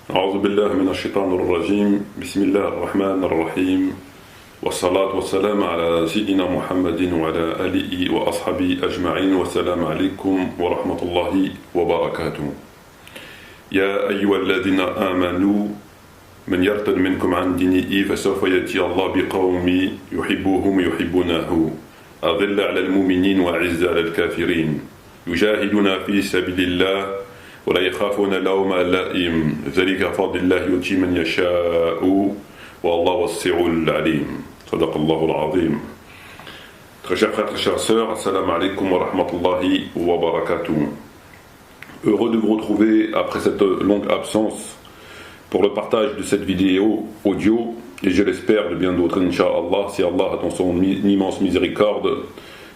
أعوذ بالله من الشيطان الرجيم بسم الله الرحمن الرحيم والصلاة والسلام على سيدنا محمد وعلى آله وأصحابه أجمعين والسلام عليكم ورحمة الله وبركاته يا أيها الذين آمنوا من يرتد منكم عن دينه فسوف يأتي الله بقوم يحبوهم يحبونه أذل على المؤمنين وأعز على الكافرين يجاهدون في سبيل الله ولا يخافون لوم لائم ذلك فضل الله يؤتي من يشاء والله واسع عليم صدق الله العظيم. Très chers frères, très chères sœurs, assalamu alaikum wa rahmatullahi wa barakatuh. Heureux de vous retrouver après cette longue absence pour le partage de cette vidéo audio et je l'espère de bien d'autres, Inch'Allah, si Allah dans son immense miséricorde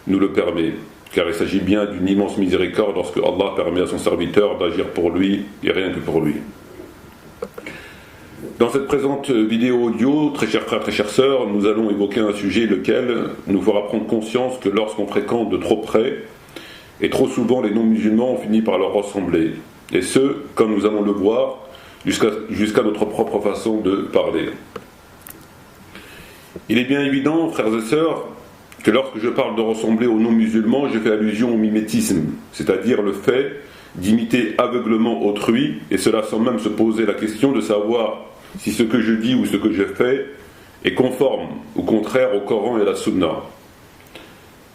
nous le permet. Car il s'agit bien d'une immense miséricorde lorsque Allah permet à son serviteur d'agir pour lui et rien que pour lui. Dans cette présente vidéo audio, très chers frères, très chères sœurs, nous allons évoquer un sujet lequel nous fera prendre conscience que lorsqu'on fréquente de trop près, et trop souvent les non-musulmans ont fini par leur ressembler. Et ce, comme nous allons le voir, jusqu'à notre propre façon de parler. Il est bien évident, frères et sœurs, que lorsque je parle de ressembler aux non-musulmans, je fais allusion au mimétisme, c'est-à-dire le fait d'imiter aveuglement autrui, et cela sans même se poser la question de savoir si ce que je dis ou ce que je fais est conforme ou contraire au Coran et à la Sunna.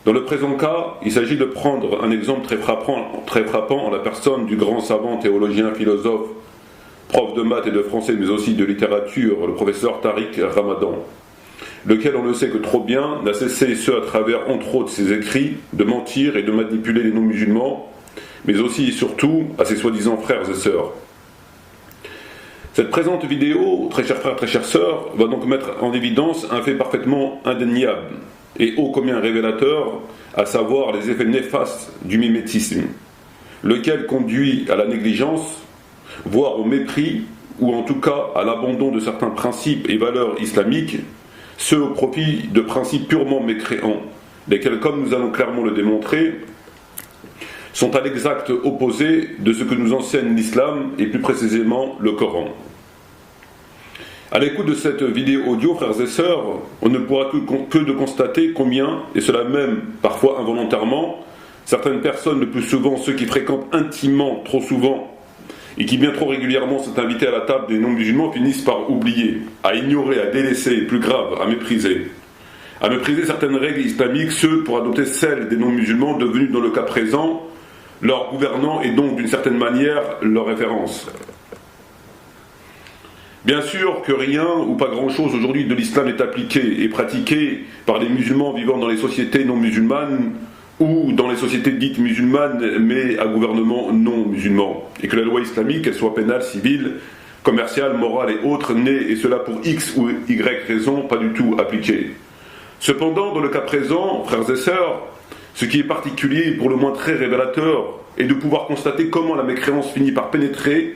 Dans le présent cas, il s'agit de prendre un exemple très frappant en la personne du grand savant, théologien, philosophe, prof de maths et de français, mais aussi de littérature, le professeur Tariq Ramadan, lequel, on le sait que trop bien, n'a cessé, ce à travers entre autres ses écrits, de mentir et de manipuler les non-musulmans, mais aussi et surtout à ses soi-disant frères et sœurs. Cette présente vidéo, très chers frères, très chères sœurs, va donc mettre en évidence un fait parfaitement indéniable et ô combien révélateur, à savoir les effets néfastes du mimétisme, lequel conduit à la négligence, voire au mépris, ou en tout cas à l'abandon de certains principes et valeurs islamiques, ceux au profit de principes purement mécréants, lesquels, comme nous allons clairement le démontrer, sont à l'exact opposé de ce que nous enseigne l'islam et plus précisément le Coran. À l'écoute de cette vidéo audio, frères et sœurs, on ne pourra que de constater combien, et cela même parfois involontairement, certaines personnes, le plus souvent ceux qui fréquentent intimement trop souvent et qui bien trop régulièrement sont invités à la table des non-musulmans, finissent par oublier, à ignorer, à délaisser, plus grave, à mépriser certaines règles islamiques, ceux pour adopter celles des non-musulmans devenus dans le cas présent leur gouvernant et donc d'une certaine manière leur référence. Bien sûr que rien ou pas grand-chose aujourd'hui de l'islam n'est appliqué et pratiqué par les musulmans vivant dans les sociétés non musulmanes ou dans les sociétés dites musulmanes mais à gouvernement non musulman, et que la loi islamique, qu'elle soit pénale, civile, commerciale, morale et autres, n'est, et cela pour X ou Y raison, pas du tout appliquée. Cependant, dans le cas présent, frères et sœurs, ce qui est particulier, pour le moins très révélateur, est de pouvoir constater comment la mécréance finit par pénétrer,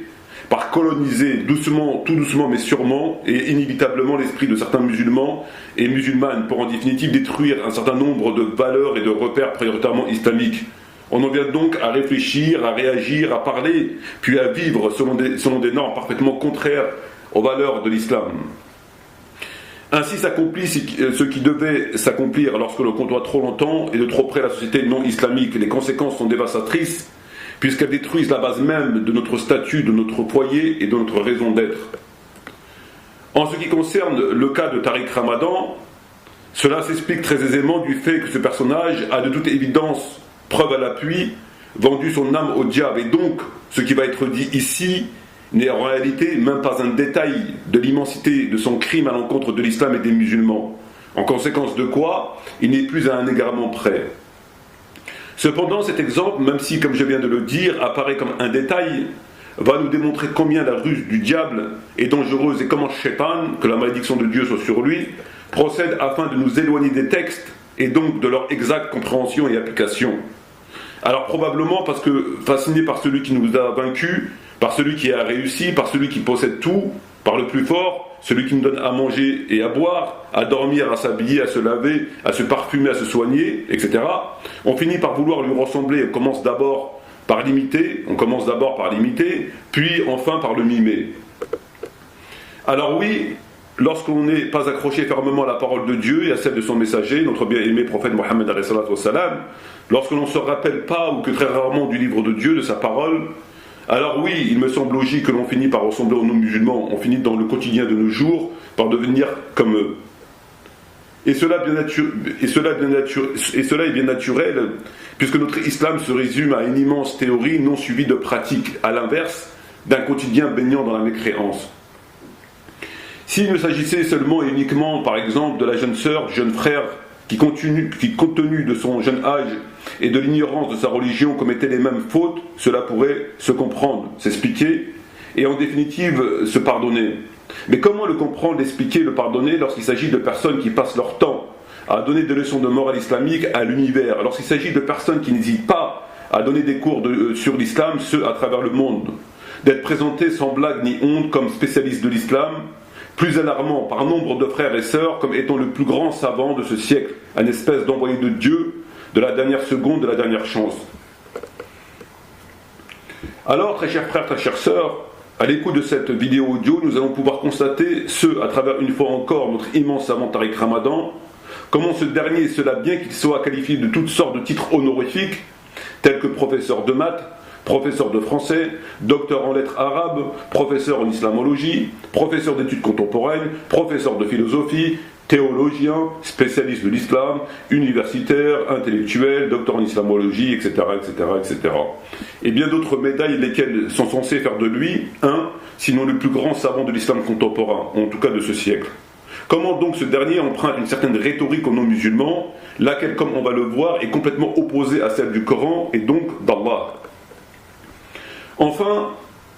par coloniser doucement, tout doucement mais sûrement, et inévitablement l'esprit de certains musulmans et musulmanes, pour en définitive détruire un certain nombre de valeurs et de repères prioritairement islamiques. On en vient donc à réfléchir, à réagir, à parler, puis à vivre selon des normes parfaitement contraires aux valeurs de l'islam. Ainsi s'accomplit ce qui devait s'accomplir lorsque l'on côtoie trop longtemps et de trop près la société non islamique. Les conséquences sont dévastatrices, puisqu'elles détruisent la base même de notre statut, de notre foyer et de notre raison d'être. En ce qui concerne le cas de Tariq Ramadan, cela s'explique très aisément du fait que ce personnage a de toute évidence, preuve à l'appui, vendu son âme au diable, et donc ce qui va être dit ici n'est en réalité même pas un détail de l'immensité de son crime à l'encontre de l'islam et des musulmans, en conséquence de quoi il n'est plus à un égarement près. Cependant, cet exemple, même si, comme je viens de le dire, apparaît comme un détail, va nous démontrer combien la ruse du diable est dangereuse et comment Shaitan, que la malédiction de Dieu soit sur lui, procède afin de nous éloigner des textes et donc de leur exacte compréhension et application. Alors probablement parce que, fasciné par celui qui nous a vaincus, par celui qui a réussi, par celui qui possède tout, par le plus fort, celui qui nous donne à manger et à boire, à dormir, à s'habiller, à se laver, à se parfumer, à se soigner, etc. On finit par vouloir lui ressembler. On commence d'abord par l'imiter, puis enfin par le mimer. Alors oui, lorsqu'on n'est pas accroché fermement à la parole de Dieu et à celle de son messager, notre bien-aimé prophète Mohammed alayhi salatu wassalam, lorsque l'on ne se rappelle pas ou que très rarement du livre de Dieu, de sa parole, alors oui, il me semble logique que l'on finit par ressembler aux non-musulmans, on finit dans le quotidien de nos jours par devenir comme eux. Et cela est bien naturel, puisque notre islam se résume à une immense théorie non suivie de pratique, à l'inverse d'un quotidien baignant dans la mécréance. S'il ne s'agissait seulement et uniquement, par exemple, de la jeune sœur, du jeune frère, qui, compte tenu de son jeune âge et de l'ignorance de sa religion, commettait les mêmes fautes, cela pourrait se comprendre, s'expliquer, et en définitive se pardonner. Mais comment le comprendre, l'expliquer, le pardonner lorsqu'il s'agit de personnes qui passent leur temps à donner des leçons de morale islamique à l'univers, lorsqu'il s'agit de personnes qui n'hésitent pas à donner des cours sur l'islam, ceux à travers le monde, d'être présentés sans blague ni honte comme spécialistes de l'islam, plus alarmant par nombre de frères et sœurs comme étant le plus grand savant de ce siècle, un espèce d'envoyé de Dieu de la dernière seconde, de la dernière chance. Alors, très chers frères, très chères sœurs, à l'écoute de cette vidéo audio, nous allons pouvoir constater, à travers une fois encore notre immense savant Tariq Ramadan, comment ce dernier, cela bien qu'il soit qualifié de toutes sortes de titres honorifiques, tels que professeur de maths, professeur de français, docteur en lettres arabes, professeur en islamologie, professeur d'études contemporaines, professeur de philosophie, théologien, spécialiste de l'islam, universitaire, intellectuel, docteur en islamologie, etc., etc., etc. Et bien d'autres médailles, lesquelles sont censées faire de lui un, sinon le plus grand savant de l'islam contemporain, en tout cas de ce siècle. Comment donc ce dernier emprunte une certaine rhétorique aux non-musulmans, laquelle, comme on va le voir, est complètement opposée à celle du Coran et donc d'Allah. Enfin,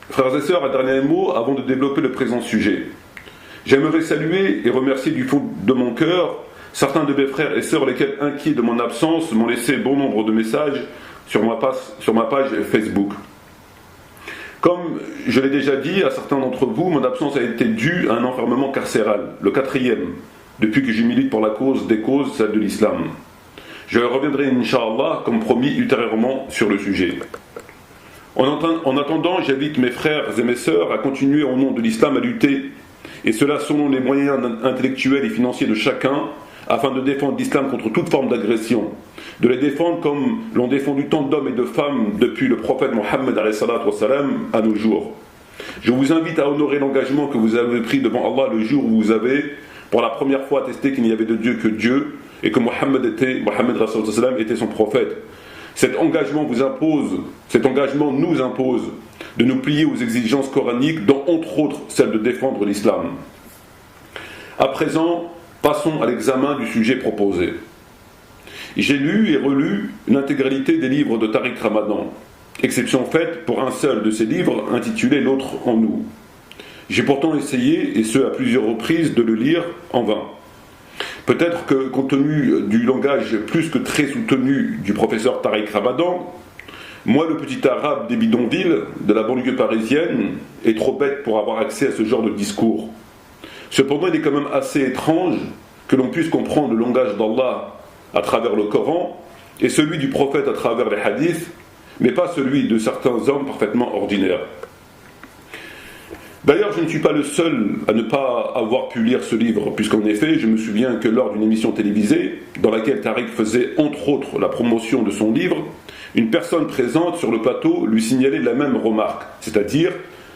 frères et sœurs, un dernier mot avant de développer le présent sujet. J'aimerais saluer et remercier du fond de mon cœur certains de mes frères et sœurs, lesquels, inquiets de mon absence, m'ont laissé bon nombre de messages sur ma page Facebook. Comme je l'ai déjà dit à certains d'entre vous, mon absence a été due à un enfermement carcéral, le 4e, depuis que je milite pour la cause des causes, celle de l'islam. Je reviendrai, Inch'Allah, comme promis, ultérieurement sur le sujet. En attendant, j'invite mes frères et mes sœurs à continuer au nom de l'islam à lutter, et cela selon les moyens intellectuels et financiers de chacun, afin de défendre l'islam contre toute forme d'agression, de les défendre comme l'ont défendu tant d'hommes et de femmes depuis le prophète Mohammed à nos jours. Je vous invite à honorer l'engagement que vous avez pris devant Allah le jour où vous avez, pour la première fois, attesté qu'il n'y avait de Dieu que Dieu, et que Mohammed était son prophète. Cet engagement nous impose de nous plier aux exigences coraniques, dont entre autres celle de défendre l'islam. À présent, passons à l'examen du sujet proposé. J'ai lu et relu l'intégralité des livres de Tariq Ramadan, exception faite pour un seul de ces livres intitulé L'autre en nous. J'ai pourtant essayé, et ce à plusieurs reprises, de le lire en vain. Peut-être que, compte tenu du langage plus que très soutenu du professeur Tariq Ramadan, moi, le petit arabe des bidonvilles, de la banlieue parisienne, est trop bête pour avoir accès à ce genre de discours. Cependant, il est quand même assez étrange que l'on puisse comprendre le langage d'Allah à travers le Coran et celui du prophète à travers les hadiths, mais pas celui de certains hommes parfaitement ordinaires. D'ailleurs, je ne suis pas le seul à ne pas avoir pu lire ce livre, puisqu'en effet, je me souviens que lors d'une émission télévisée, dans laquelle Tariq faisait entre autres la promotion de son livre, une personne présente sur le plateau lui signalait la même remarque, c'est-à-dire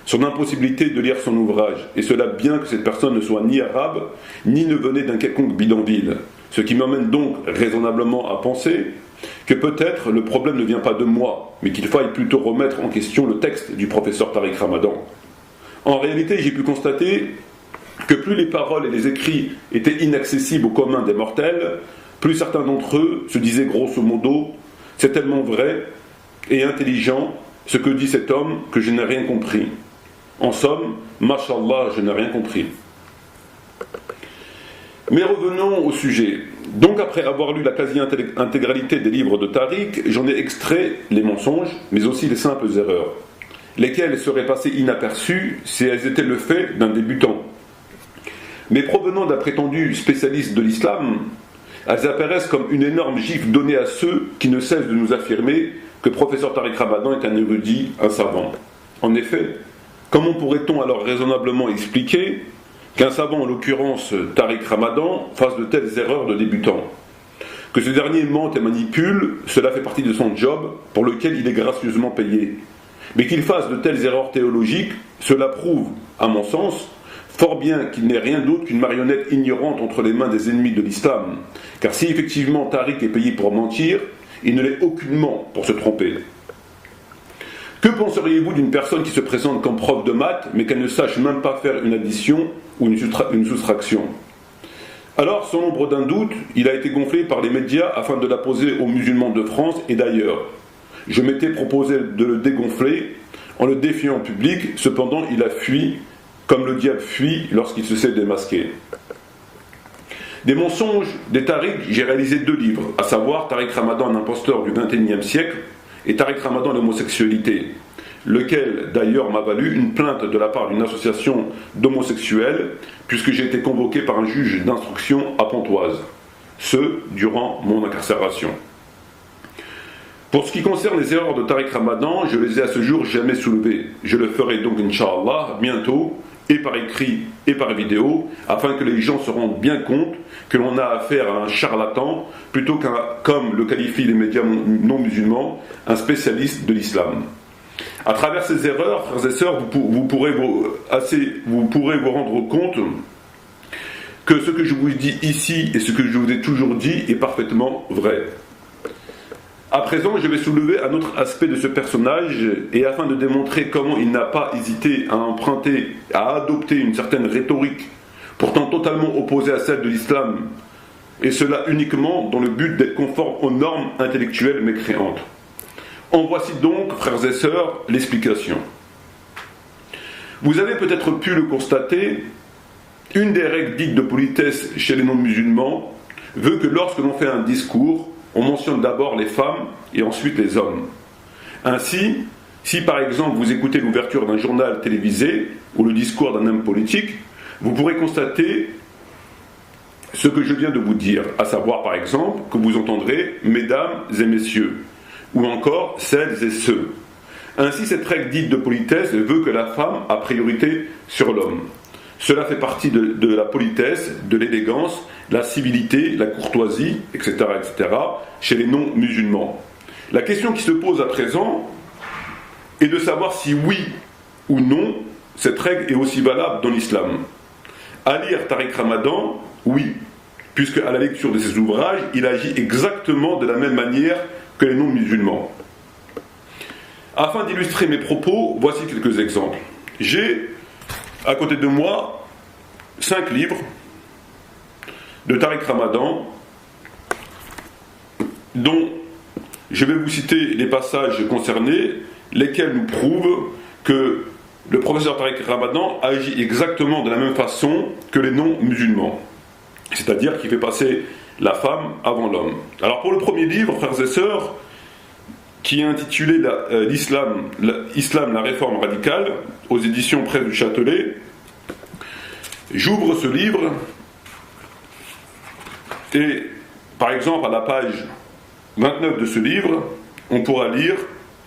son impossibilité de lire son ouvrage, et cela bien que cette personne ne soit ni arabe, ni ne venait d'un quelconque bidonville. Ce qui m'amène donc raisonnablement à penser que peut-être le problème ne vient pas de moi, mais qu'il faille plutôt remettre en question le texte du professeur Tariq Ramadan. En réalité, j'ai pu constater que plus les paroles et les écrits étaient inaccessibles au commun des mortels, plus certains d'entre eux se disaient grosso modo « c'est tellement vrai et intelligent ce que dit cet homme que je n'ai rien compris ». En somme, Mashallah, je n'ai rien compris. Mais revenons au sujet. Donc après avoir lu la quasi-intégralité des livres de Tariq, j'en ai extrait les mensonges, mais aussi les simples erreurs, lesquelles seraient passées inaperçues si elles étaient le fait d'un débutant. Mais provenant d'un prétendu spécialiste de l'islam, elles apparaissent comme une énorme gifle donnée à ceux qui ne cessent de nous affirmer que professeur Tariq Ramadan est un érudit, un savant. En effet, comment pourrait-on alors raisonnablement expliquer qu'un savant, en l'occurrence Tariq Ramadan, fasse de telles erreurs de débutant. Que ce dernier mente et manipule, cela fait partie de son job, pour lequel il est gracieusement payé. Mais qu'il fasse de telles erreurs théologiques, cela prouve, à mon sens, fort bien qu'il n'est rien d'autre qu'une marionnette ignorante entre les mains des ennemis de l'islam. Car si effectivement Tariq est payé pour mentir, il ne l'est aucunement pour se tromper. Que penseriez-vous d'une personne qui se présente comme prof de maths, mais qu'elle ne sache même pas faire une addition ou une soustraction ? Alors, sans l'ombre d'un doute, il a été gonflé par les médias afin de la poser aux musulmans de France et d'ailleurs. Je m'étais proposé de le dégonfler en le défiant en public, cependant il a fui, comme le diable fuit lorsqu'il se sait démasqué. Des mensonges des Tariq, j'ai réalisé 2 livres, à savoir Tariq Ramadan, un imposteur du XXIe siècle, et Tariq Ramadan, l'homosexualité, lequel d'ailleurs m'a valu une plainte de la part d'une association d'homosexuels, puisque j'ai été convoqué par un juge d'instruction à Pontoise, ce durant mon incarcération. Pour ce qui concerne les erreurs de Tariq Ramadan, je les ai à ce jour jamais soulevées. Je le ferai donc, Inch'Allah, bientôt, et par écrit et par vidéo, afin que les gens se rendent bien compte que l'on a affaire à un charlatan, plutôt qu'un, comme le qualifient les médias non musulmans, un spécialiste de l'islam. À travers ces erreurs, frères et sœurs, vous pourrez vous rendre compte que ce que je vous dis ici et ce que je vous ai toujours dit est parfaitement vrai. À présent, je vais soulever un autre aspect de ce personnage, et afin de démontrer comment il n'a pas hésité à adopter une certaine rhétorique, pourtant totalement opposée à celle de l'islam, et cela uniquement dans le but d'être conforme aux normes intellectuelles mécréantes. En voici donc, frères et sœurs, l'explication. Vous avez peut-être pu le constater, une des règles dites de politesse chez les non-musulmans veut que lorsque l'on fait un discours, on mentionne d'abord les femmes et ensuite les hommes. Ainsi, si par exemple vous écoutez l'ouverture d'un journal télévisé ou le discours d'un homme politique, vous pourrez constater ce que je viens de vous dire, à savoir par exemple que vous entendrez « mesdames et messieurs » ou encore « celles et ceux ». Ainsi, cette règle dite de politesse veut que la femme a priorité sur l'homme. Cela fait partie de la politesse, de l'élégance, la civilité, la courtoisie, etc., etc., chez les non-musulmans. La question qui se pose à présent est de savoir si oui ou non cette règle est aussi valable dans l'islam. À lire Tariq Ramadan, oui, puisque à la lecture de ses ouvrages, il agit exactement de la même manière que les non-musulmans. Afin d'illustrer mes propos, voici quelques exemples. J'ai à côté de moi 5 livres de Tariq Ramadan, dont je vais vous citer les passages concernés, lesquels nous prouvent que le professeur Tariq Ramadan agit exactement de la même façon que les non-musulmans, c'est-à-dire qu'il fait passer la femme avant l'homme. Alors pour le premier livre, frères et sœurs, qui est intitulé Islam, la réforme radicale, aux éditions Presse du Châtelet, j'ouvre ce livre et, par exemple, à la page 29 de ce livre, on pourra lire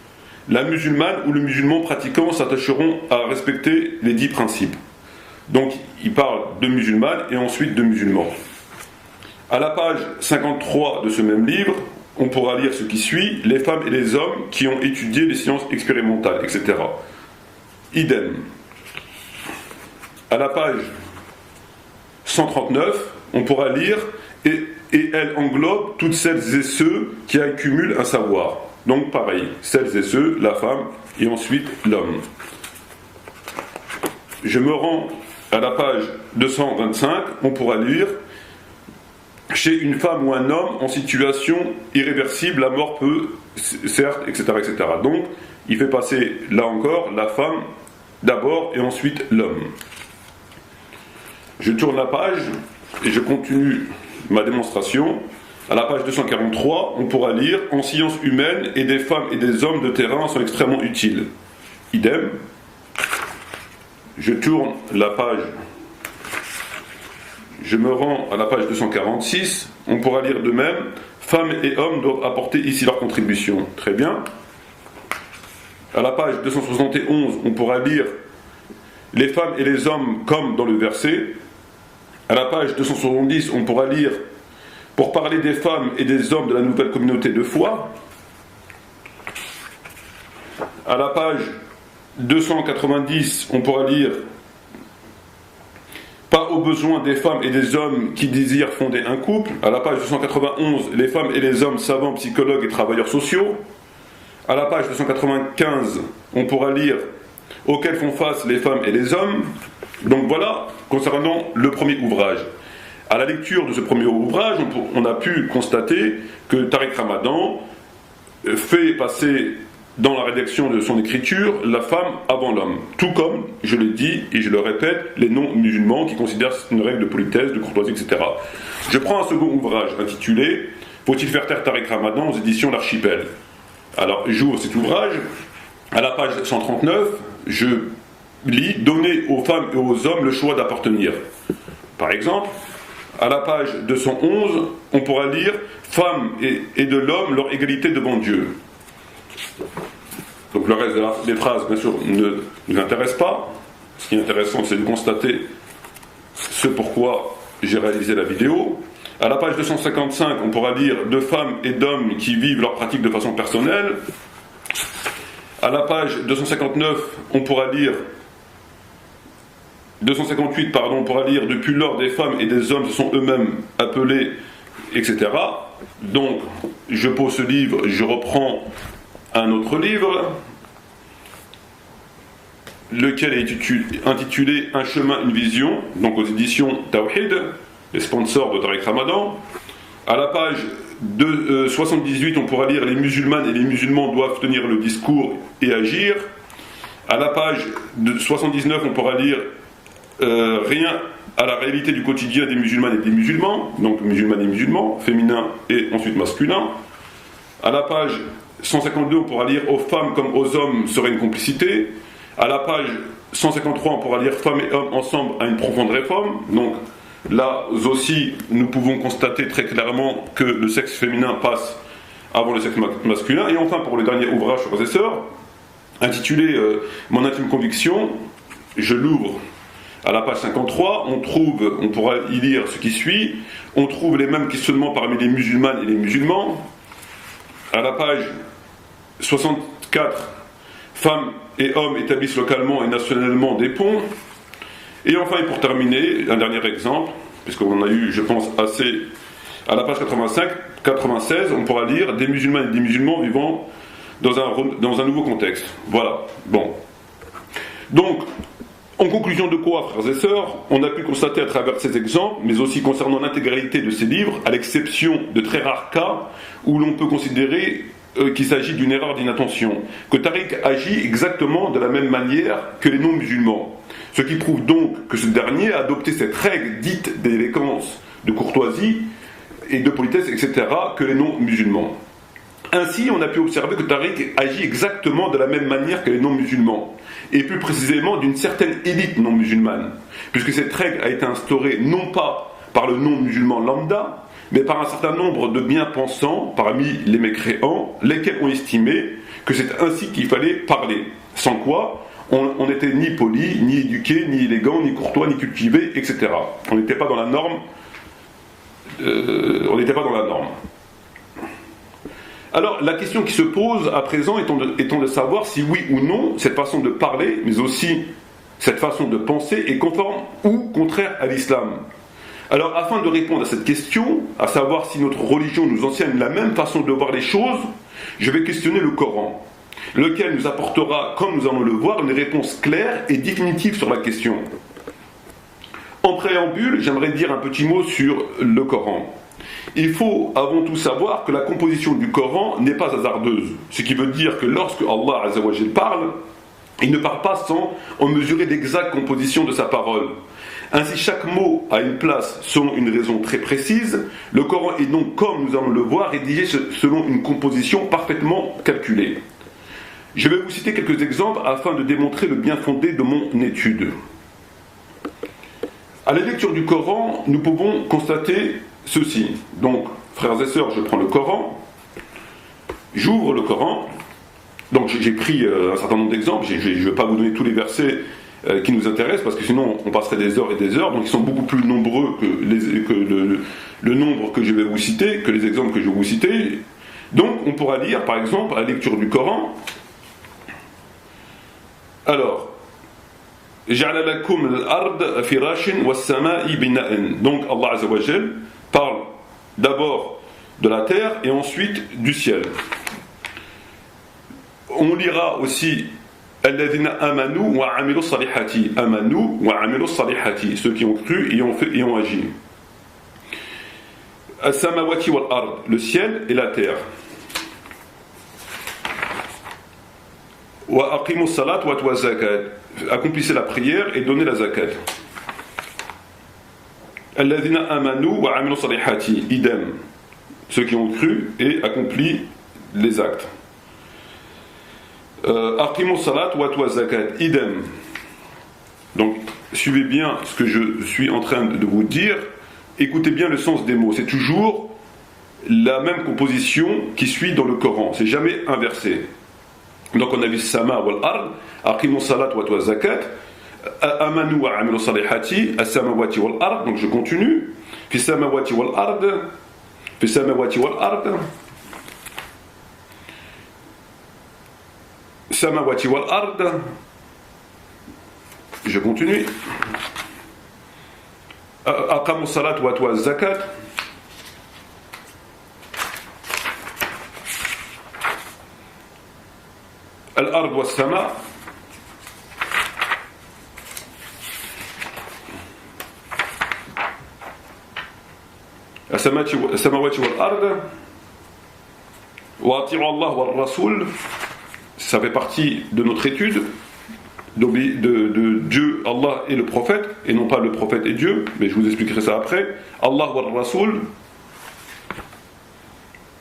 « La musulmane ou le musulman pratiquant s'attacheront à respecter les 10 principes ». Donc, il parle de musulmane et ensuite de musulmans. À la page 53 de ce même livre, on pourra lire ce qui suit, les femmes et les hommes qui ont étudié les sciences expérimentales, etc. Idem. À la page 139, on pourra lire et elle englobe toutes celles et ceux qui accumulent un savoir. Donc pareil, celles et ceux, la femme et ensuite l'homme. Je me rends à la page 225, on pourra lire chez une femme ou un homme en situation irréversible, la mort peut, certes, etc., etc. Donc, il fait passer, là encore, la femme d'abord et ensuite l'homme. Je tourne la page et je continue ma démonstration. À la page 243, on pourra lire « En sciences humaines, et des femmes et des hommes de terrain sont extrêmement utiles ». Idem. Je tourne la page. Je me rends à la page 246, on pourra lire de même « Femmes et hommes doivent apporter ici leur contribution ». Très bien. À la page 271, on pourra lire les femmes et les hommes comme dans le verset. À la page 270, on pourra lire pour parler des femmes et des hommes de la nouvelle communauté de foi. À la page 290, on pourra lire pas aux besoins des femmes et des hommes qui désirent fonder un couple. À la page 291, les femmes et les hommes savants, psychologues et travailleurs sociaux. À la page 295, on pourra lire auxquels font face les femmes et les hommes. Donc voilà, concernant le premier ouvrage. À la lecture de ce premier ouvrage, on a pu constater que Tariq Ramadan fait passer dans la rédaction de son écriture la femme avant l'homme. Tout comme, je l'ai dit et je le répète, les non-musulmans qui considèrent une règle de politesse, de courtoisie, etc. Je prends un second ouvrage intitulé « Faut-il faire taire Tariq Ramadan » aux éditions L'Archipel. Alors, j'ouvre cet ouvrage. À la page 139, je lis « Donner aux femmes et aux hommes le choix d'appartenir ». Par exemple, à la page 211, on pourra lire « Femmes et de l'homme, leur égalité devant Dieu ». Donc le reste des phrases, bien sûr, ne nous intéresse pas. Ce qui est intéressant, c'est de constater ce pourquoi j'ai réalisé la vidéo. À la page 255, on pourra lire « De femmes et d'hommes qui vivent leur pratique de façon personnelle ». À la page 259, on pourra lire 258, on pourra lire « Depuis lors, des femmes et des hommes se sont eux-mêmes appelés, etc. » Donc, je pose ce livre, je reprends un autre livre, lequel est intitulé « Un chemin, une vision », donc aux éditions Tawhid, les sponsors de Tariq Ramadan. À la page 78, on pourra lire « Les musulmanes et les musulmans doivent tenir le discours et agir ». À la page 79, on pourra lire rien à la réalité du quotidien des musulmanes et des musulmans, donc musulmanes et musulmans, féminin et ensuite masculin. À la page 152, on pourra lire « Aux femmes comme aux hommes serait une complicité ». À la page 153, on pourra lire « Femmes et hommes ensemble à une profonde réforme ». Donc là aussi, nous pouvons constater très clairement que le sexe féminin passe avant le sexe masculin. Et enfin, pour le dernier ouvrage, frères et sœurs, intitulé « Mon intime conviction », je l'ouvre à la page 53, on pourra y lire ce qui suit. On trouve les mêmes questionnements parmi les musulmanes et les musulmans. À la page 64, femmes et hommes établissent localement et nationalement des ponts. Et enfin, et pour terminer, un dernier exemple, puisqu'on en a eu, je pense, assez. À la page 96, on pourra lire des musulmanes et des musulmans vivant dans un nouveau contexte. Voilà. Bon. Donc, en conclusion de quoi, frères et sœurs, on a pu constater à travers ces exemples, mais aussi concernant l'intégralité de ces livres, à l'exception de très rares cas où l'on peut considérer qu'il s'agit d'une erreur d'inattention, que Tariq agit exactement de la même manière que les non-musulmans. Ce qui prouve donc que ce dernier a adopté cette règle dite d'élégance, de courtoisie et de politesse, etc., que les non-musulmans. Ainsi, on a pu observer que Tariq agit exactement de la même manière que les non-musulmans, et plus précisément d'une certaine élite non-musulmane, puisque cette règle a été instaurée non pas par le non-musulman lambda, mais par un certain nombre de bien-pensants parmi les mécréants, lesquels ont estimé que c'est ainsi qu'il fallait parler, sans quoi on n'était ni poli, ni éduqué, ni élégant, ni courtois, ni cultivé, etc. On n'était pas dans la norme. Alors, la question qui se pose à présent étant de savoir si oui ou non, cette façon de parler, mais aussi cette façon de penser, est conforme ou contraire à l'islam. Alors, afin de répondre à cette question, à savoir si notre religion nous enseigne la même façon de voir les choses, je vais questionner le Coran, lequel nous apportera, comme nous allons le voir, une réponse claire et définitive sur la question. En préambule, j'aimerais dire un petit mot sur le Coran. Il faut avant tout savoir que la composition du Coran n'est pas hasardeuse, ce qui veut dire que lorsque Allah Azza wa Jal parle, il ne parle pas sans en mesurer l'exacte composition de sa parole. Ainsi, chaque mot a une place selon une raison très précise. Le Coran est donc, comme nous allons le voir, rédigé selon une composition parfaitement calculée. Je vais vous citer quelques exemples afin de démontrer le bien fondé de mon étude. À la lecture du Coran, nous pouvons constater ceci. Donc, frères et sœurs, je prends le Coran, j'ouvre le Coran. Donc, j'ai pris un certain nombre d'exemples. Je ne vais pas vous donner tous les versets qui nous intéressent, parce que sinon on passerait des heures et des heures, donc ils sont beaucoup plus nombreux que le nombre que je vais vous citer, que les exemples que je vais vous citer. Donc on pourra lire par exemple à la lecture du Coran. Alors, جعل لكم الأرض فراشا والسماء بناء. Donc Allah Azza wa Jal parle d'abord de la terre et ensuite du ciel. On lira aussi الذين آمنوا وعملوا الصالحات. آمنوا وعملوا الصالحات, ceux qui ont cru et ont agi. السماوات والأرض, le ciel et la terre. وأقيموا الصلاة وآتوا الزكاة, accomplissez la prière et donnez la zakat. الذين آمنوا وعملوا الصالحات, idem, ceux qui ont cru et accompli les actes. Aqimu salat wa atu zakat, idem. Donc suivez bien ce que je suis en train de vous dire, écoutez bien le sens des mots, c'est toujours la même composition qui suit dans le Coran, c'est jamais inversé. Donc on a vu sama wal ard, aqimu salat wa atu zakat, amanu wa amilu salihati, as-samawati wal ard. Donc je continue, fi samawati wal ard, fi samawati wal ard, samawati wal ard. Je continue. Aqamu salat wa atu zakat. Al-ard wa sama. Samawati wal ard. Wa ati'u Allah wa rasul. Ça fait partie de notre étude de Dieu, Allah et le prophète, et non pas le prophète et Dieu, mais je vous expliquerai ça après. Allah wa Rasul,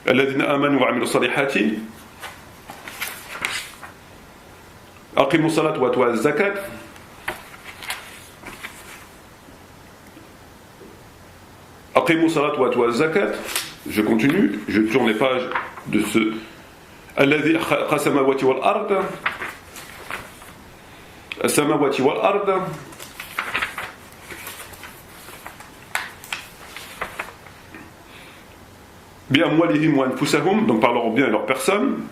alladhina amanu wa amilu salihati, aqimu salat wa atu zakat, aqimu salat wa atu zakat. Je continue, je tourne les pages de ce الذي خلق السماوات والأرض السماوات والأرض بأموالهم وأنفسهم, donc par leur bien et leur personne.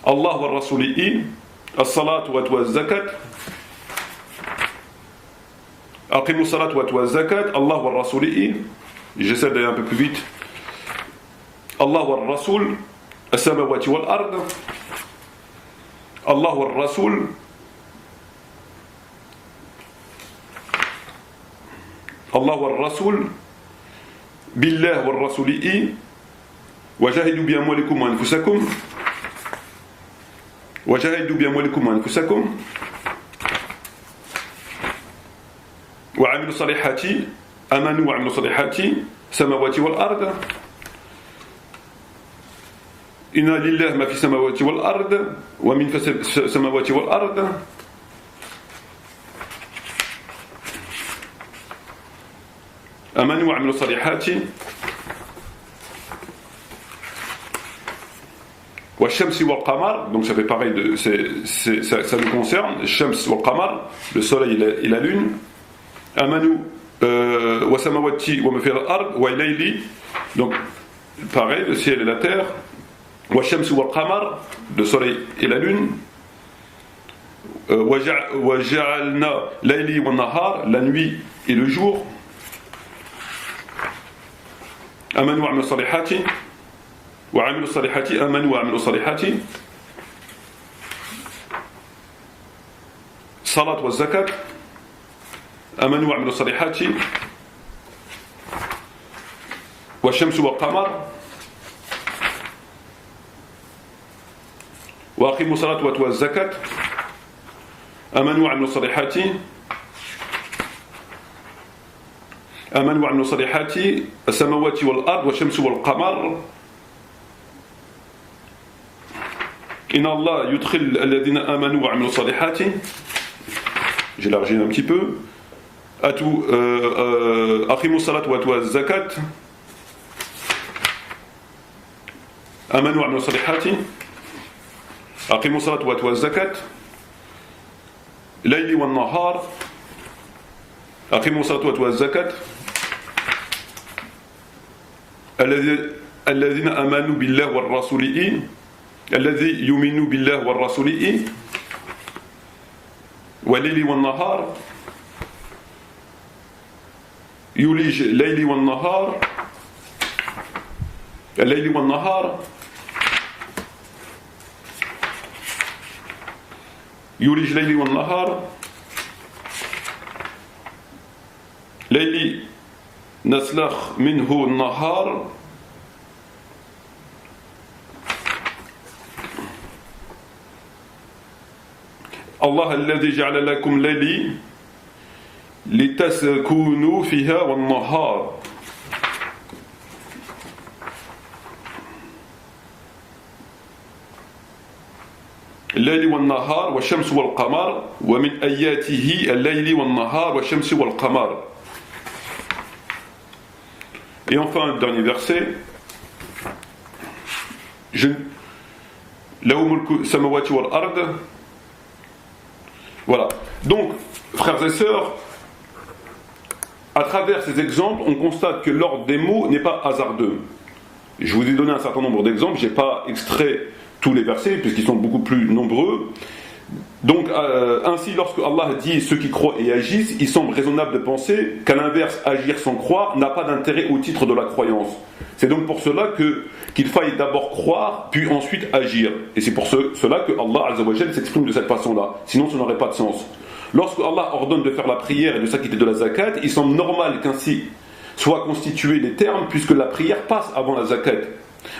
Allah wa rasulihi, as-salat wa atu zakat, aqimu salat wa atu zakat. Allah wa rasulihi, j'essaie d'aller un peu plus vite. Allah wa rasul, السماوات والأرض. الله والرسول. الله والرسول بالله والرسول وجاهدوا بأموالكم وأنفسكم وجاهدوا بأموالكم وأنفسكم وعملوا الصالحات آمنوا وعملوا الصالحات السماوات والأرض. إن لله ما في السماوات والأرض ومن في السماوات والأرض آمنوا وعملوا الصالحات والشمس والقمر. Donc ça fait pareil, ça nous concerne. الشمس والقمر, le soleil et la lune. آمنوا والسماوات وما في الأرض والليل, donc pareil, le ciel et la terre. والشمس والقمر, le soleil et la lune. وجعلنا ليلي والنهار, la nuit et le jour. آمنوا وعملوا الصالحات وعملوا الصالحات آمنوا وعملوا الصالحات. الصلاة والزكاة آمنوا وعملوا الصالحات. والشمس والقمر وأقيموا الصلاة وآتوا الزكاة آمنوا وعملوا الصالحات. آمنوا وعملوا الصالحات السماوات والأرض والشمس والقمر. إن الله يدخل الذين آمنوا وعملوا الصالحات. J'élargis un petit peu. أقيموا الصلاة وآتوا الزكاة آمنوا وعملوا الصالحات. أقيموا الصلاة وآتوا الزكاة. layli wa nahar, aqimu salata wa zakat, الذين آمنوا بالله والرسول الذي يؤمن بالله والرسول والليل والنهار يولج الليل والنهار الليل والنهار يولج الليل والنهار ليلي نسلخ منه النهار الله الذي جعل لكم ليلي لتسكنوا فيها والنهار الليل والنهار والشمس والقمر ومن آياته الليل والنهار والشمس والقمر. Et enfin, le dernier verset. له ملك السماوات والأرض. Voilà. Donc, frères et sœurs, à travers ces exemples, on constate que l'ordre des mots n'est pas hasardeux. Je vous ai donné un certain nombre d'exemples, je n'ai pas extrait tous les versets, puisqu'ils sont beaucoup plus nombreux. Donc, ainsi, lorsque Allah dit ceux qui croient et agissent, il semble raisonnable de penser qu'à l'inverse, agir sans croire n'a pas d'intérêt au titre de la croyance. C'est donc pour cela qu'il faille d'abord croire, puis ensuite agir. Et c'est pour cela que Allah Azza wa Jalla s'exprime de cette façon-là. Sinon, ça n'aurait pas de sens. Lorsque Allah ordonne de faire la prière et de s'acquitter de la zakat, il semble normal qu'ainsi soient constitués les termes, puisque la prière passe avant la zakat.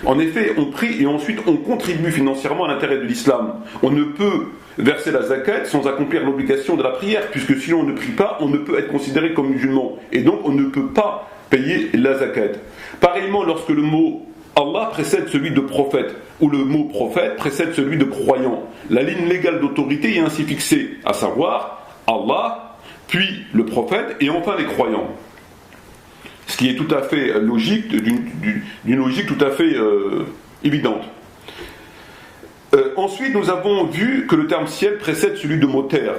En effet, on prie et ensuite on contribue financièrement à l'intérêt de l'islam. On ne peut verser la zakat sans accomplir l'obligation de la prière, puisque si l'on ne prie pas, on ne peut être considéré comme musulman. Et donc on ne peut pas payer la zakat. Pareillement, lorsque le mot Allah précède celui de prophète, ou le mot prophète précède celui de croyant, la ligne légale d'autorité est ainsi fixée, à savoir Allah, puis le prophète, et enfin les croyants. Ce qui est tout à fait logique, d'une logique tout à fait évidente. Ensuite, nous avons vu que le terme ciel précède celui de mot terre,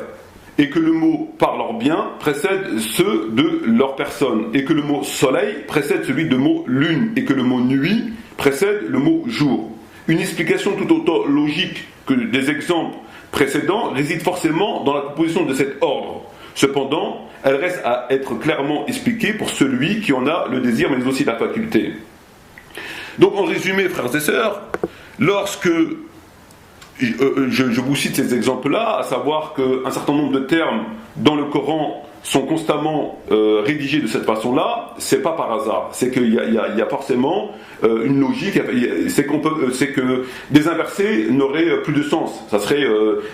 et que le mot par leur bien précède ceux de leur personne, et que le mot soleil précède celui de mot lune, et que le mot nuit précède le mot jour. Une explication tout autant logique que des exemples précédents réside forcément dans la composition de cet ordre. Cependant, elle reste à être clairement expliquée pour celui qui en a le désir, mais aussi la faculté. Donc, en résumé, frères et sœurs, lorsque je vous cite ces exemples-là, à savoir qu'un certain nombre de termes dans le Coran sont constamment rédigés de cette façon-là, c'est pas par hasard. C'est qu'il y a forcément une logique. C'est que des inversés n'auraient plus de sens. Ça serait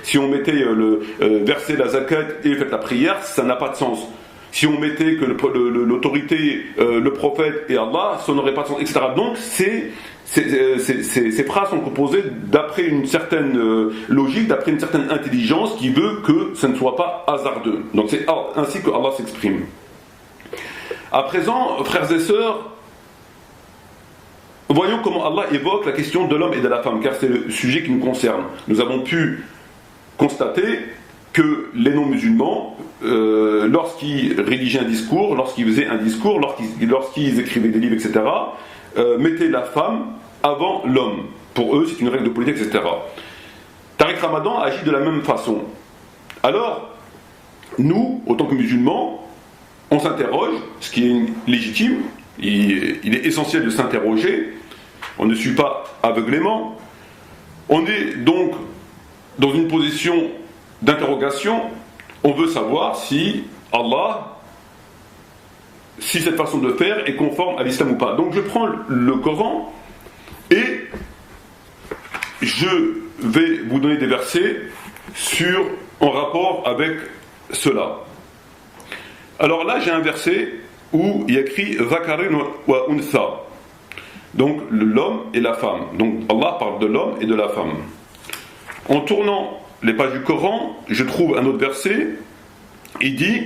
si on mettait le verset la zakat et faites la prière, ça n'a pas de sens. Si on mettait que l'autorité, le prophète et Allah, ça n'aurait pas de sens, etc. Donc ces phrases sont composées d'après une certaine logique, d'après une certaine intelligence qui veut que ce ne soit pas hasardeux. Donc c'est ainsi que Allah s'exprime. À présent, frères et sœurs, voyons comment Allah évoque la question de l'homme et de la femme, car c'est le sujet qui nous concerne. Nous avons pu constater que les non-musulmans, lorsqu'ils rédigeaient un discours, lorsqu'ils faisaient un discours, lorsqu'ils écrivaient des livres, etc., mettaient la femme avant l'homme. Pour eux, c'est une règle de politique, etc. Tariq Ramadan agit de la même façon. Alors, nous, en tant que musulmans, on s'interroge, ce qui est légitime, il est essentiel de s'interroger, on ne suit pas aveuglément, on est donc dans une position d'interrogation, on veut savoir si cette façon de faire est conforme à l'islam ou pas. Donc je prends le Coran et je vais vous donner des versets en rapport avec cela. Alors là, j'ai un verset où il y a écrit Zakarin wa Untha, donc l'homme et la femme. Donc Allah parle de l'homme et de la femme. En tournant les pages du Coran, je trouve un autre verset, il dit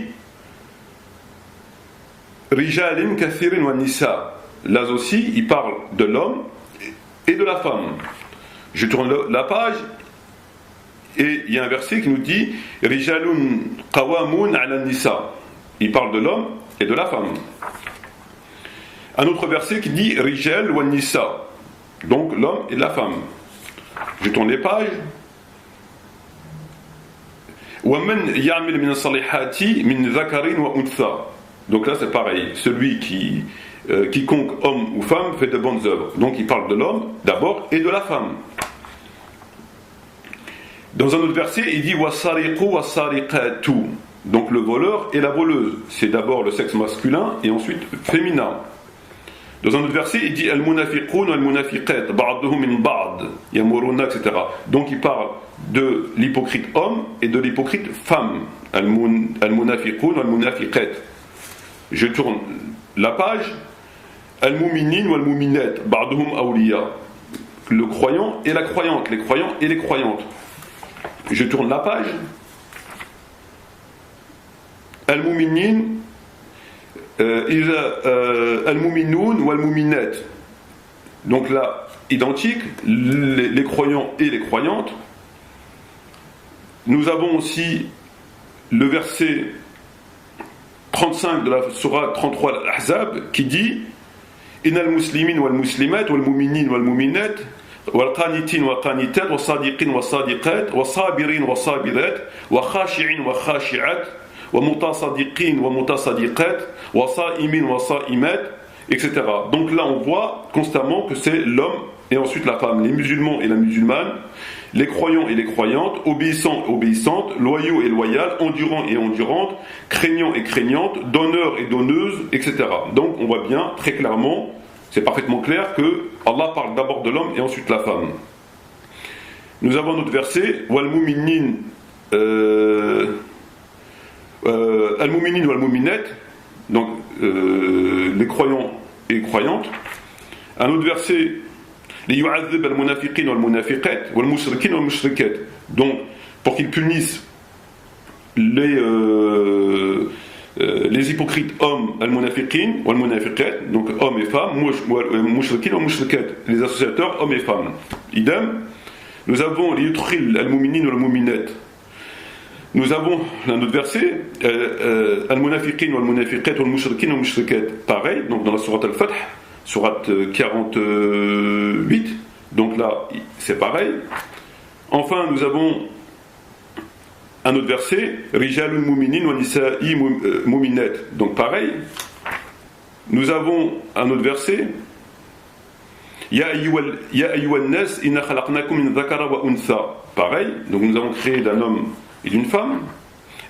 Rijalin kathirin wa nisa. Là aussi, il parle de l'homme et de la femme. Je tourne la page, Et il y a un verset qui nous dit Rijalun qawamun ala nisa. Il parle de l'homme et de la femme. Un autre verset qui dit Rijal wa nisa. Donc l'homme et la femme. Je tourne les pages. وَمَنْ يَعْمِلْ مِنَ الصَّالِحَاتِ مِنْ ذَكَرٍ وَأُنْثَى. Donc là c'est pareil, celui qui quiconque homme ou femme fait de bonnes œuvres. Donc il parle de l'homme d'abord et de la femme. Dans un autre verset il dit وَالسَّارِقُ وَالسَّارِقَاتُ. Donc le voleur et la voleuse, c'est d'abord le sexe masculin et ensuite féminin. Dans un autre verset, il dit Al-munafiqun wal-munafiqat, ba'duhum min ba'd, yamuruna, etc. Donc il parle de l'hypocrite homme et de l'hypocrite femme. Al-munafiqun wal-munafiqat. Je tourne la page. Al-muminin wal-muminat, ba'duhum awliya. Le croyant et la croyante, les croyants et les croyantes. Je tourne la page. Al-muminin al-muminun wal-muminat. Donc là, identique, les croyants et les croyantes. Nous avons aussi le verset 35 de la sourate 33 al-Ahzab qui dit Innal muslimin wal muslimat wal muminin wal muminat wal qanitin wal qanitat was sadiqin was sadiqat was sabirin was sabirat wa khashi'in wa khashi'at وَمُتَصَدِقِينَ وَمُتَصَدِقَاتٍ وَصَائِمِينَ وَصَائِمَاتٍ, etc. Donc là on voit constamment que c'est l'homme et ensuite la femme, les musulmans et la musulmane, les croyants et les croyantes, obéissants et obéissantes, loyaux et loyales, endurants et endurantes, craignants et craignantes, donneurs et donneuses, etc. Donc on voit bien très clairement, c'est parfaitement clair que Allah parle d'abord de l'homme et ensuite la femme. Nous avons notre verset وَالْمُؤْمِنِينَ al-muminin ou al-muminat, donc les croyants et croyantes. Un autre verset les yu'adhib al-munafiqin wal-munafiqat wal-mushrikin wal-mushrikat, donc pour qu'ils punissent les hypocrites hommes al-munafiqin wal-munafiqat, donc hommes et femmes, mushrikin wal-mushrikat, les associateurs hommes et femmes. Idem. Nous avons les yudkhil al-muminin wal-muminat. Nous avons un autre verset, Al-Munafiqin wal-Munafiqat wal-Mushrikin wal-Mushrikat. Pareil, donc dans la sourate Al-Fath, sourate 48. Donc là, c'est pareil. Enfin, nous avons un autre verset, Rijalul Muminin wa Nisa'i Muminat. Donc pareil. Nous avons un autre verset, Ya ayyuhan nas inna khalaqnakum min dhakara wa untha. Pareil. Donc nous avons créé d'un homme et d'une femme.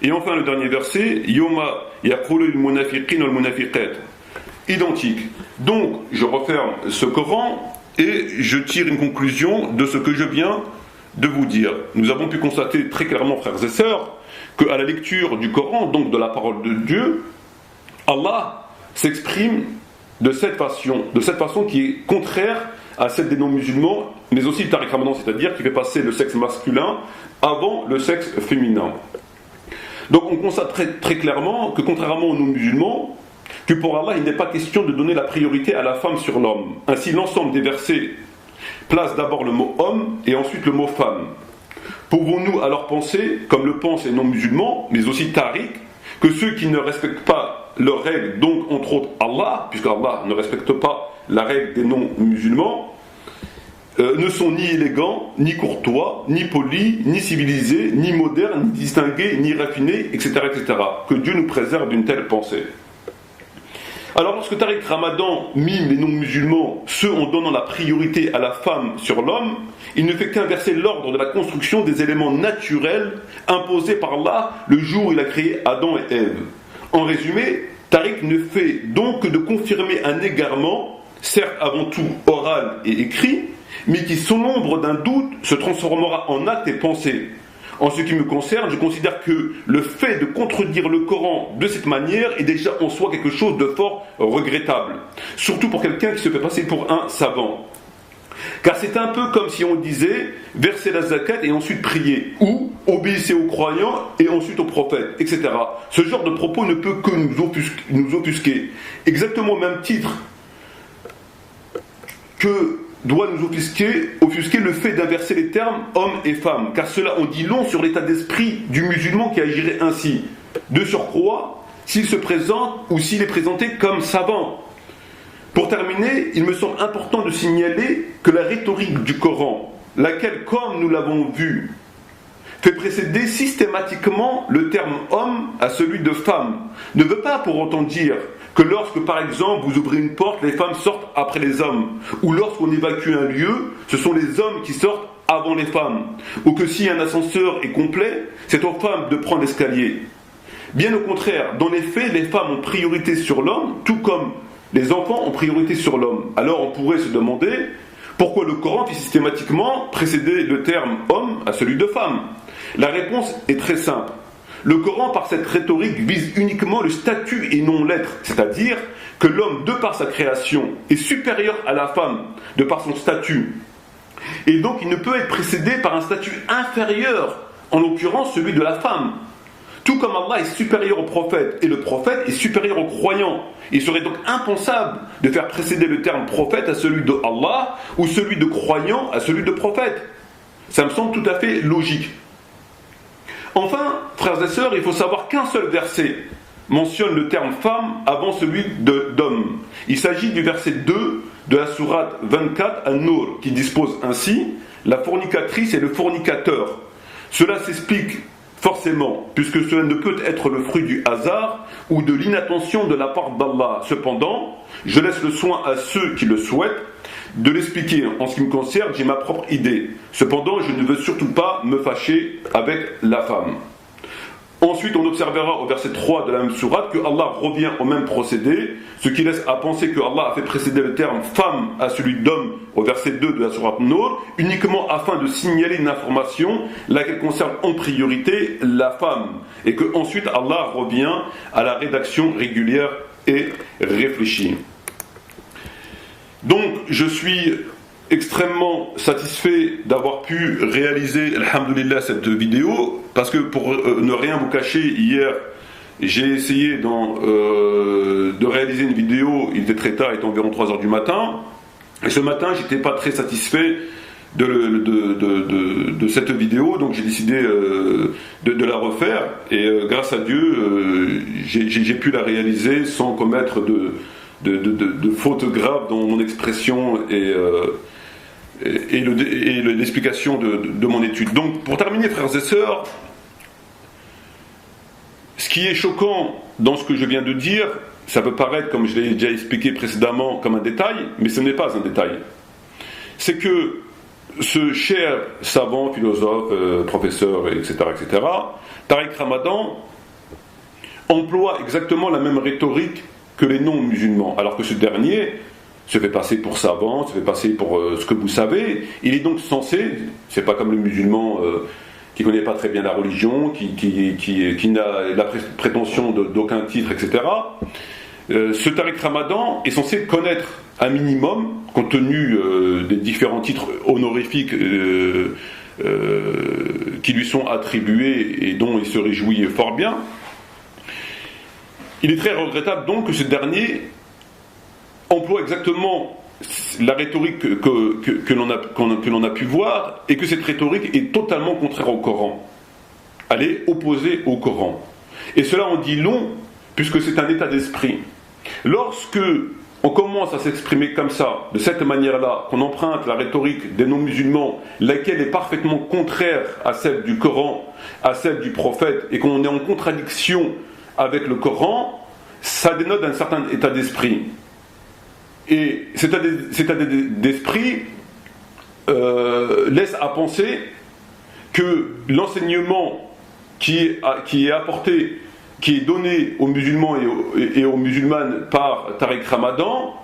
Et enfin le dernier verset, Yoma yaqulu al-munafiqin wal-munafiqat. Identique. Donc je referme ce Coran et je tire une conclusion de ce que je viens de vous dire. Nous avons pu constater très clairement, frères et sœurs, qu'à la lecture du Coran, donc de la parole de Dieu, Allah s'exprime de cette façon qui est contraire à celle des non-musulmans, mais aussi le Tariq Ramadan, c'est-à-dire qui fait passer le sexe masculin avant le sexe féminin. Donc on constate très, très clairement que contrairement aux non-musulmans, que pour Allah il n'est pas question de donner la priorité à la femme sur l'homme. Ainsi l'ensemble des versets place d'abord le mot homme et ensuite le mot femme. Pouvons-nous alors penser, comme le pensent les non-musulmans, mais aussi Tariq, que ceux qui ne respectent pas leurs règles, donc entre autres Allah, puisque Allah ne respecte pas la règle des non-musulmans, ne sont ni élégants, ni courtois, ni polis, ni civilisés, ni modernes, ni distingués, ni raffinés, etc., etc. Que Dieu nous préserve d'une telle pensée. Alors lorsque Tariq Ramadan mime les non-musulmans, ceux en donnant la priorité à la femme sur l'homme, il ne fait qu'inverser l'ordre de la construction des éléments naturels imposés par Allah le jour où il a créé Adam et Ève. En résumé, Tariq ne fait donc que de confirmer un égarement, certes avant tout oral et écrit, mais qui, sous l'ombre d'un doute, se transformera en acte et pensée. En ce qui me concerne, je considère que le fait de contredire le Coran de cette manière est déjà en soi quelque chose de fort regrettable. Surtout pour quelqu'un qui se fait passer pour un savant. Car c'est un peu comme si on disait verser la zakat et ensuite prier, ou obéissez aux croyants et ensuite aux prophètes, etc. Ce genre de propos ne peut que nous offusquer. Exactement au même titre que doit nous offusquer le fait d'inverser les termes homme et femme, car cela en dit long sur l'état d'esprit du musulman qui agirait ainsi. De surcroît, s'il se présente ou s'il est présenté comme savant. Pour terminer, il me semble important de signaler que la rhétorique du Coran, laquelle, comme nous l'avons vu, fait précéder systématiquement le terme homme à celui de femme, ne veut pas pour autant dire que lorsque, par exemple, vous ouvrez une porte, les femmes sortent après les hommes, ou lorsqu'on évacue un lieu, ce sont les hommes qui sortent avant les femmes, ou que si un ascenseur est complet, c'est aux femmes de prendre l'escalier. Bien au contraire, dans les faits, les femmes ont priorité sur l'homme, tout comme les enfants ont priorité sur l'homme. Alors on pourrait se demander pourquoi le Coran fait systématiquement précéder le terme homme à celui de femme. La réponse est très simple. Le Coran, par cette rhétorique, vise uniquement le statut et non l'être, c'est-à-dire que l'homme, de par sa création, est supérieur à la femme, de par son statut. Et donc il ne peut être précédé par un statut inférieur, en l'occurrence celui de la femme. Tout comme Allah est supérieur au prophète, et le prophète est supérieur au croyant. Il serait donc impensable de faire précéder le terme prophète à celui de Allah, ou celui de croyant à celui de prophète. Ça me semble tout à fait logique. Enfin, frères et sœurs, il faut savoir qu'un seul verset mentionne le terme femme avant celui d'homme. Il s'agit du verset 2 de la sourate 24 An-Nur, qui dispose ainsi: la fornicatrice et le fornicateur. Cela s'explique forcément, puisque cela ne peut être le fruit du hasard ou de l'inattention de la part d'Allah. Cependant, je laisse le soin à ceux qui le souhaitent de l'expliquer. En ce qui me concerne, j'ai ma propre idée. Cependant, je ne veux surtout pas me fâcher avec la femme. Ensuite, on observera au verset 3 de la même sourate que Allah revient au même procédé, ce qui laisse à penser que Allah a fait précéder le terme femme à celui d'homme au verset 2 de la sourate Nur, uniquement afin de signaler une information laquelle concerne en priorité la femme, et que ensuite Allah revient à la rédaction régulière et réfléchie. Donc, je suis extrêmement satisfait d'avoir pu réaliser, alhamdoulilah, cette vidéo, parce que pour ne rien vous cacher, hier j'ai essayé de réaliser une vidéo, il était très tard, il était environ 3h du matin, et ce matin j'étais pas très satisfait de cette vidéo, donc j'ai décidé de la refaire, et grâce à Dieu j'ai pu la réaliser sans commettre de fautes graves dans mon expression et l'explication de mon étude. Donc, pour terminer, frères et sœurs, ce qui est choquant dans ce que je viens de dire, ça peut paraître, comme je l'ai déjà expliqué précédemment, comme un détail, mais ce n'est pas un détail. C'est que ce cher savant, philosophe, professeur, etc., Tariq Ramadan, emploie exactement la même rhétorique que les non-musulmans, alors que ce dernier se fait passer pour savant, se fait passer pour ce que vous savez. Il est donc censé, c'est pas comme le musulman qui connaît pas très bien la religion, qui n'a la prétention d'aucun titre, etc. Ce Tariq Ramadan est censé connaître un minimum, compte tenu des différents titres honorifiques qui lui sont attribués et dont il se réjouit fort bien. Il est très regrettable donc que ce dernier emploie exactement la rhétorique que l'on a pu voir, et que cette rhétorique est totalement contraire au Coran. Elle est opposée au Coran. Et cela en dit long, puisque c'est un état d'esprit. Lorsque on commence à s'exprimer comme ça, de cette manière-là, qu'on emprunte la rhétorique des non-musulmans, laquelle est parfaitement contraire à celle du Coran, à celle du prophète, et qu'on est en contradiction avec le Coran, ça dénote un certain état d'esprit. Et cet état d'esprit laisse à penser que l'enseignement qui est apporté, qui est donné aux musulmans et aux musulmanes par Tariq Ramadan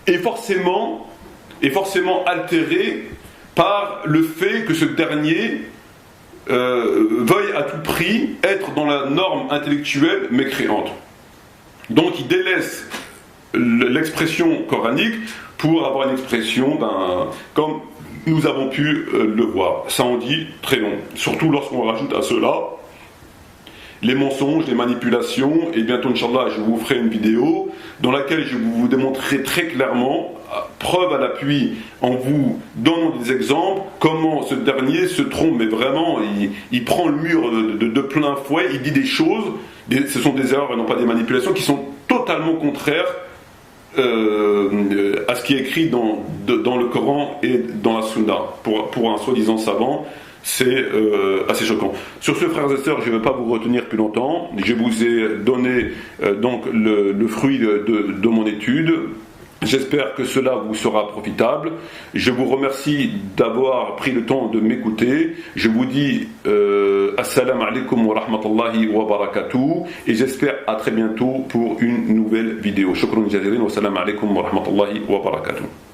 est forcément altéré par le fait que ce dernier veuille à tout prix être dans la norme intellectuelle mécréante. Donc il délaisse l'expression coranique pour avoir une expression comme nous avons pu le voir. Ça en dit très long, surtout lorsqu'on rajoute à cela les mensonges, les manipulations, et bientôt, Inch'Allah, je vous ferai une vidéo dans laquelle je vous démontrerai très clairement, preuve à l'appui, en vous donnant des exemples, comment ce dernier se trompe, mais vraiment, il prend le mur de plein fouet, il dit des choses, ce sont des erreurs et non pas des manipulations, qui sont totalement contraires à ce qui est écrit dans le Coran et dans la Sunna. Pour un soi-disant savant, c'est assez choquant. Sur ce, frères et sœurs, je ne vais pas vous retenir plus longtemps. Je vous ai donné donc le fruit de mon étude. J'espère que cela vous sera profitable. Je vous remercie d'avoir pris le temps de m'écouter. Je vous dis assalamu alaikum wa rahmatullahi wa barakatuh et j'espère à très bientôt pour une nouvelle vidéo. Shukran jazilan wa assalamu alaikum wa rahmatullahi wa barakatuh.